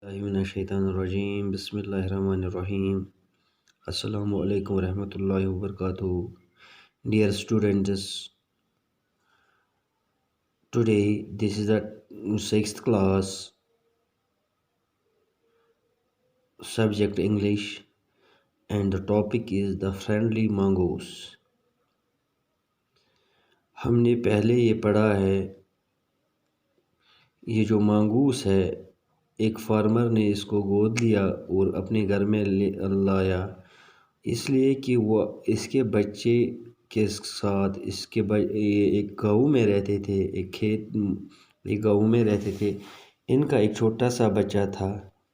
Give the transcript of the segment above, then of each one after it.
Bismillahirrahmanirrahim. Bismillahirrahmanirrahim. Assalamu alaikum warahmatullahi wabarakatuh. Dear students, today this is the 6th class, subject English, and the topic is the friendly mongoose. हमने पहले ये पढ़ा है, ये जो mongoose है, एक फार्मर ने इसको गोद लिया और अपने घर में लाया, इसलिए कि वो इसके बच्चे के साथ ये एक गाँव में रहते थे, एक गाँव में रहते थे। इनका एक छोटा सा बच्चा था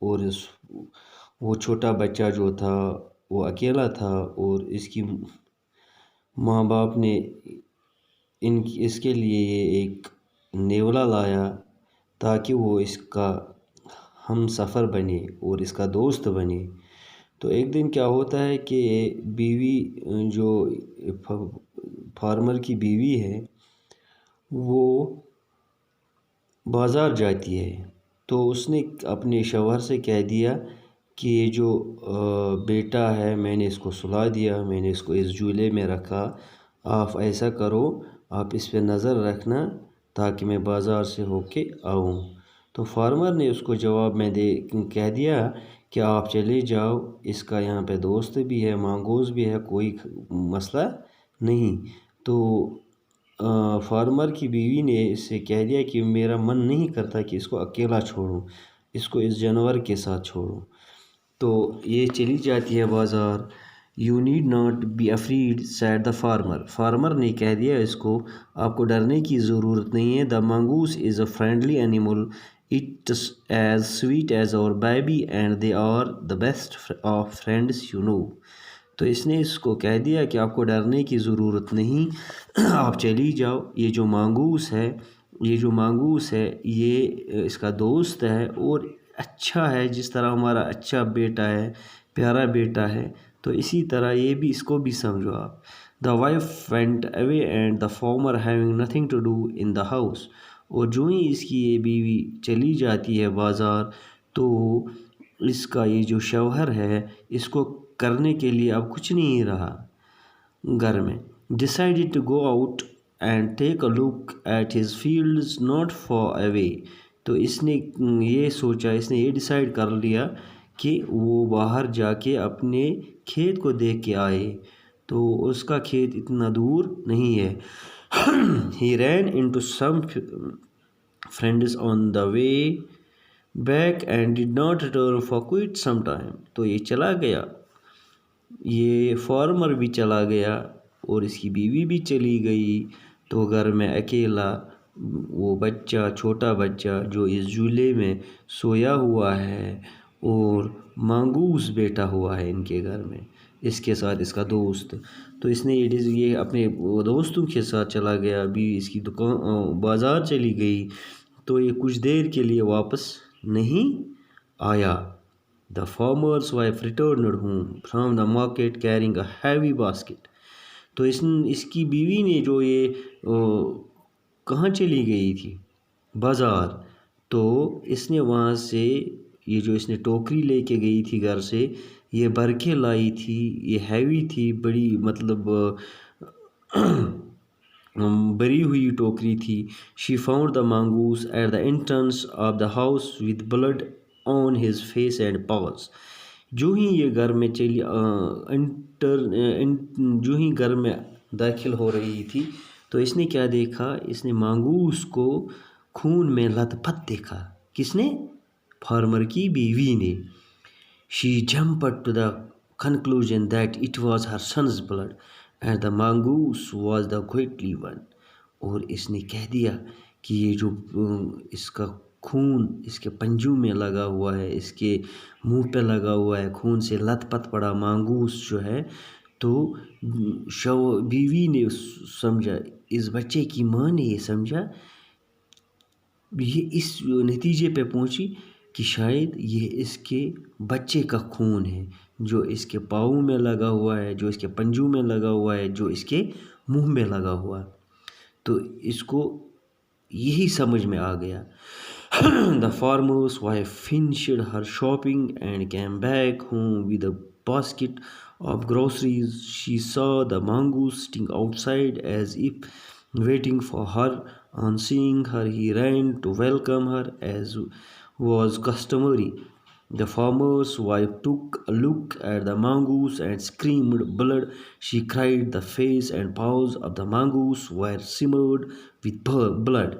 और वो छोटा बच्चा जो था वो अकेला था और इसकी माँ बाप ने इसके लिए ये एक नेवला लाया ताकि वो इसका हम सफ़र बने और इसका दोस्त बने। तो एक दिन क्या होता है कि बीवी, जो फार्मर की बीवी है, वो बाज़ार जाती है। तो उसने अपने शौहर से कह दिया कि ये जो बेटा है मैंने इसको सुला दिया, मैंने इसको इस झूले में रखा, आप ऐसा करो, आप इस पे नज़र रखना ताकि मैं बाज़ार से होके आऊँ। तो फार्मर ने उसको जवाब में कह दिया कि आप चले जाओ, इसका यहाँ पे दोस्त भी है, मंगूस भी है, कोई मसला नहीं। तो फार्मर की बीवी ने इससे कह दिया कि मेरा मन नहीं करता कि इसको अकेला छोड़ूं, इसको इस जानवर के साथ छोड़ूं। तो ये चली जाती है बाज़ार। You need not be afraid said the farmer. Farmer ने कह दिया इसको, आपको डरने की ज़रूरत नहीं है। The mongoose is a friendly animal, it's as sweet as our baby and they are the best of friends you know. तो इसने इसको कह दिया कि आपको डरने की ज़रूरत नहीं, आप चली जाओ। ये जो मंगूस है ये इसका दोस्त है और अच्छा है, जिस तरह हमारा अच्छा बेटा है, प्यारा बेटा है, तो इसी तरह ये भी, इसको भी समझो आप। The wife went away and the farmer having nothing to do in the house. और जो ही इसकी ये बीवी चली जाती है बाज़ार, तो इसका ये जो शौहर है, इसको करने के लिए अब कुछ नहीं रहा घर में। Decided to go out and take a look at his fields not far away. तो इसने ये सोचा, इसने ये डिसाइड कर लिया कि वो बाहर जाके अपने खेत को देख के आए। तो उसका खेत इतना दूर नहीं है। He ran into some friends on the way back and did not return for quite some time. तो ये चला गया, ये फार्मर भी चला गया और इसकी बीवी भी चली गई। तो घर में अकेला वो बच्चा, छोटा बच्चा जो इस झूले में सोया हुआ है, और मंगूस बैठा हुआ है इनके घर में, इसके साथ इसका दोस्त। तो इसने ये अपने दोस्तों के साथ चला गया। अभी इसकी दुकान बाज़ार चली गई, तो ये कुछ देर के लिए वापस नहीं आया। The farmer's wife returned home from the market carrying a heavy basket. तो इसकी बीवी ने जो ये कहाँ चली गई थी, बाज़ार, तो इसने वहाँ से ये जो इसने टोकरी लेके गई थी घर से, ये भर के लाई थी। ये हैवी थी, बड़ी, मतलब भरी हुई टोकरी थी। She found the mongoose at the entrance of the house with blood on his face and paws. जो ही ये घर में जो ही घर में दाखिल हो रही थी, तो इसने क्या देखा, इसने मंगूस को खून में लथपथ देखा। किसने? फार्मर की बीवी ने। She jumped to the conclusion that it was her son's blood and the mongoose was the guilty one. और इसने कह दिया कि ये जो इसका खून इसके पंजों में लगा हुआ है, इसके मुंह पे लगा हुआ है, खून से लथपथ पड़ा मंगूस जो है। तो बीवी ने समझा, इस बच्चे की माँ ने ये समझा, ये इस नतीजे पे पहुंची कि शायद ये इसके बच्चे का खून है, जो इसके पाँव में लगा हुआ है, जो इसके पंजों में लगा हुआ है, जो इसके मुंह में लगा हुआ है। तो इसको यही समझ में आ गया। The farmer's wife finished her shopping and came back home with a basket of groceries. She saw the mongoose sitting outside as if waiting for her. On seeing her, he ran to welcome her as was customary. The farmer's wife took a look at the mongoose and screamed blood. She cried. The face and paws of the mongoose were smeared with blood.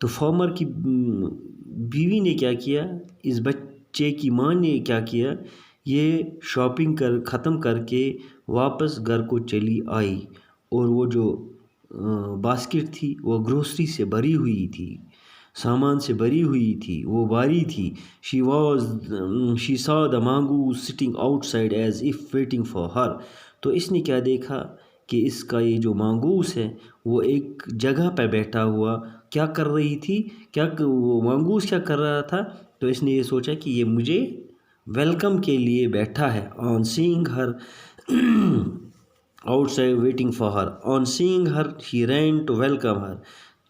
तो farmer की बीवी ने क्या किया, इस बच्चे की माँ ने क्या किया, ये शॉपिंग ख़त्म करके वापस घर को चली आई और वो जो बास्केट थी वो ग्रोसरी से भरी हुई थी, सामान से भरी हुई थी, वो भारी थी. She saw the mongoose sitting outside as if waiting for her. तो इसने क्या देखा कि इसका ये जो मंगूस है वो एक जगह पर बैठा हुआ क्या कर रही थी, वो मंगूस क्या कर रहा था. तो इसने ये सोचा कि ये मुझे वेलकम के लिए बैठा है. On seeing her outside waiting for her, on seeing her he ran to welcome her.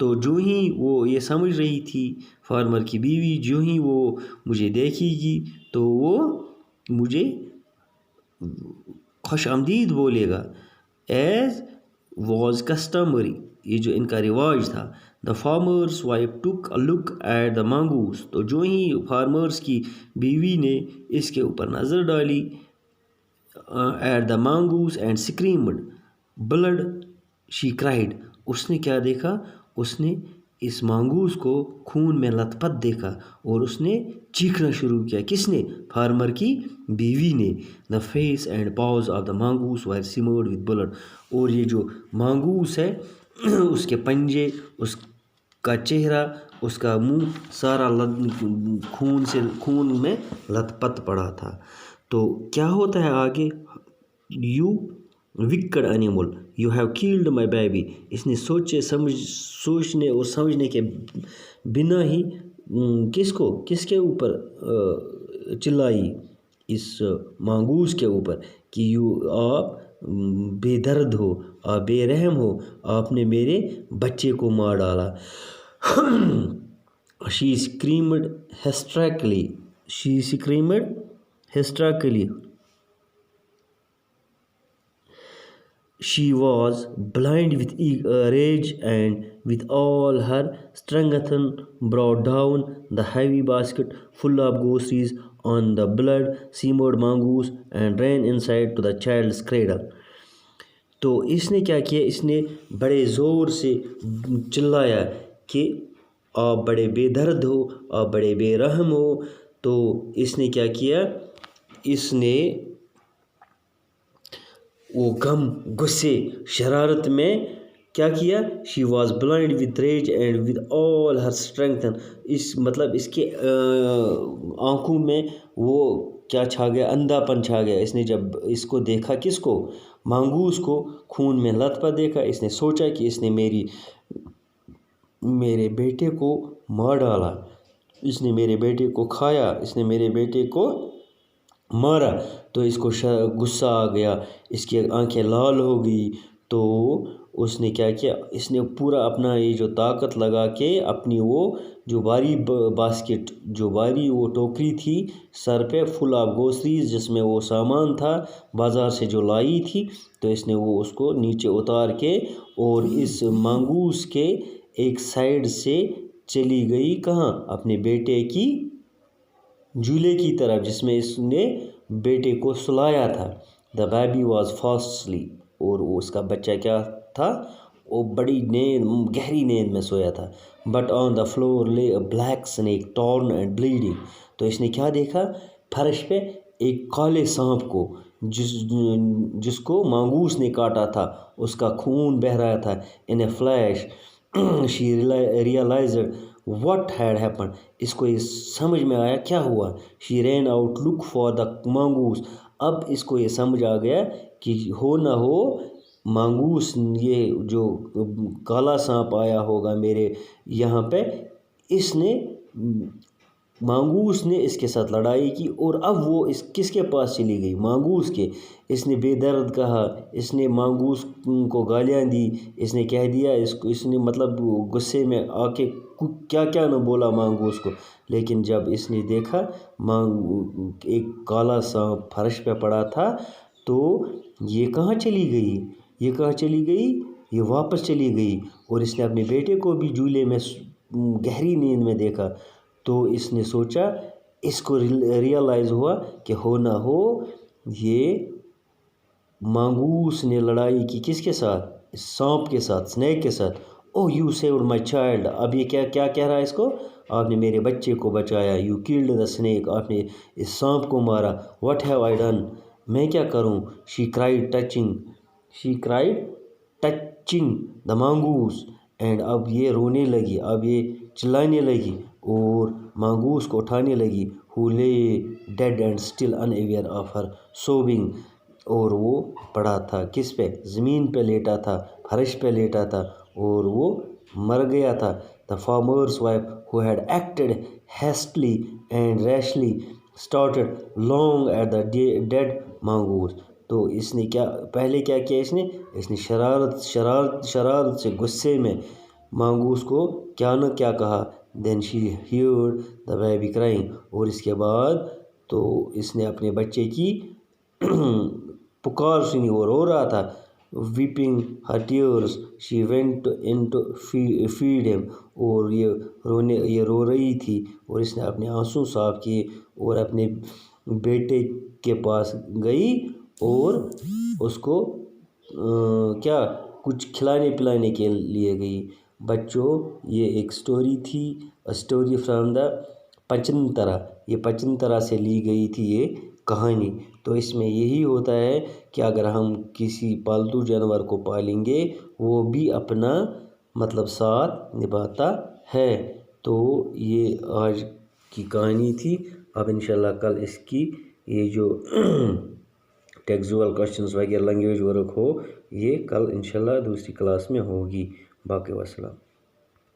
तो जो ही वो ये समझ रही थी फार्मर की बीवी, जो ही वो मुझे देखेगी तो वो मुझे खुश आमदीद बोलेगा. एज वॉज कस्टमरी, ये जो इनका रिवाज था. The farmer's wife took a look at the mongoose. तो जो ही फार्मर्स की बीवी ने इसके ऊपर नज़र डाली, at the mongoose and screamed blood she cried. उसने क्या देखा, उसने इस मंगूस को खून में लथपथ देखा और उसने चीखना शुरू किया. किसने? फार्मर की बीवी ने. The face and paws of the mongoose were smeared with blood. और ये जो मंगूस है उसके पंजे, उसका चेहरा, उसका मुंह सारा खून में लथपथ पड़ा था. तो क्या होता है आगे, you wicked animal you have killed my baby. इसने सोचने और समझने के बिना ही किसके ऊपर चिल्लाई, इस मंगूस के ऊपर कि आप बेदर्द हो, आप बेरहम हो, आपने मेरे बच्चे को मार डाला. She screamed hysterically. She was blind with rage and with all her strength brought down the heavy basket full of groceries on the blood-smeared mongoose and ran inside to the child's cradle. तो इसने क्या किया, इसने बड़े ज़ोर से चिल्लाया कि आप बड़े बेदर्द हो, आप बड़े बेरहम हो. तो इसने क्या किया, इसने वो गम, गुस्से, शरारत में क्या किया. She was blind with rage and with all her strength. इस मतलब इसके आँखों में वो क्या छा गया, अंधापन छा गया. इसने जब इसको देखा, किसको, मंगूस को खून में लथपथ देखा, इसने सोचा कि इसने मेरे बेटे को मार डाला, इसने मेरे बेटे को खाया, इसने मेरे बेटे को मारा. तो इसको गुस्सा आ गया, इसकी आंखें लाल हो गई. तो उसने क्या किया, इसने पूरा अपना ये जो ताकत लगा के अपनी वो जो भारी बास्केट, जो भारी वो टोकरी थी सर पे, फुल ऑफ ग्रोसरीज, जिसमें वो सामान था बाज़ार से जो लाई थी, तो इसने वो उसको नीचे उतार के और इस मंगूस के एक साइड से चली गई. कहाँ? अपने बेटे की झूले की तरफ, जिसमें इसने बेटे को सुलाया था. The baby was fast asleep. और उसका बच्चा क्या था, वो बड़ी गहरी नींद में सोया था. बट ऑन द फ्लोर ले अ black snake torn and bleeding. तो इसने क्या देखा, फर्श पे एक काले सांप को, जिसको मंगूस ने काटा था, उसका खून बह रहा था. In a flash she realised what had happened. इसको ये समझ में आया क्या हुआ. She ran out look for the mongoose. अब इसको ये समझ आ गया कि हो ना हो मंगूस, ये जो काला सांप आया होगा मेरे यहाँ पे, इसने مانگوس نے اس کے ساتھ لڑائی کی اور اب وہ کس کے پاس چلی گئی؟ مانگوس کے۔ اس نے بے درد کہا، اس نے مانگوس کو گالیاں دی، اس نے کہہ دیا اس نے مطلب غصے میں آ کے کیا کیا نہ بولا مانگوس کو۔ لیکن جب اس نے دیکھا ایک کالا سانپ فرش پہ پڑا تھا، تو یہ کہاں چلی گئی؟ یہ کہاں چلی گئی؟ یہ واپس چلی گئی، اور اس نے اپنے بیٹے کو بھی جھولے میں گہری نیند میں دیکھا۔ تو اس نے سوچا، اس کو ریئلائز ہوا کہ ہو نہ ہو یہ مانگوس نے لڑائی کی کس کے ساتھ؟ سانپ کے ساتھ، سنیک کے ساتھ۔ او یو سیوڈ مائی چائلڈ، اب یہ کیا کہہ رہا ہے اس کو؟ آپ نے میرے بچے کو بچایا، یو کلڈ دا سنیک، آپ نے اس سانپ کو مارا، واٹ ہیو آئی ڈن، میں کیا کروں؟ شی کرائڈ ٹچنگ دا مانگوس، اینڈ اب یہ رونے لگی، اب یہ چلانے لگی اور مانگوس کو اٹھانے لگی، who lay dead and still unaware of her sobbing، اور وہ پڑا تھا کس پہ؟ زمین پہ لیٹا تھا، فرش پہ لیٹا تھا اور وہ مر گیا تھا۔ The farmer's wife, who had acted hastily and rashly, started long at the dead mongoose۔ تو اس نے پہلے کیا کیا؟ اس نے شرارت سے غصے میں مانگوس کو کیا نہ کیا کہا۔ Then she heard the baby crying، اور اس کے بعد تو اس نے اپنے بچے کی پکار سنی، وہ رو رہا تھا۔ Weeping her tears she went in to feed him، اور یہ رو رہی تھی اور اس نے اپنے آنسو صاف کیے اور اپنے بیٹے کے پاس گئی اور اس کو کچھ کھلانے پلانے کے لیے گئی۔ بچوں، یہ ایک سٹوری تھی، اسٹوری فرام دا پچنترا، یہ پچنترا سے لی گئی تھی یہ کہانی۔ تو اس میں یہی ہوتا ہے کہ اگر ہم کسی پالتو جانور کو پالیں گے، وہ بھی اپنا مطلب ساتھ نبھاتا ہے۔ تو یہ آج کی کہانی تھی۔ اب انشاءاللہ کل اس کی یہ جو ٹیکسچوئل کوسچنز وغیرہ لینگویج ورک ہو، یہ کل انشاءاللہ دوسری کلاس میں ہوگی۔ باقی وسلام۔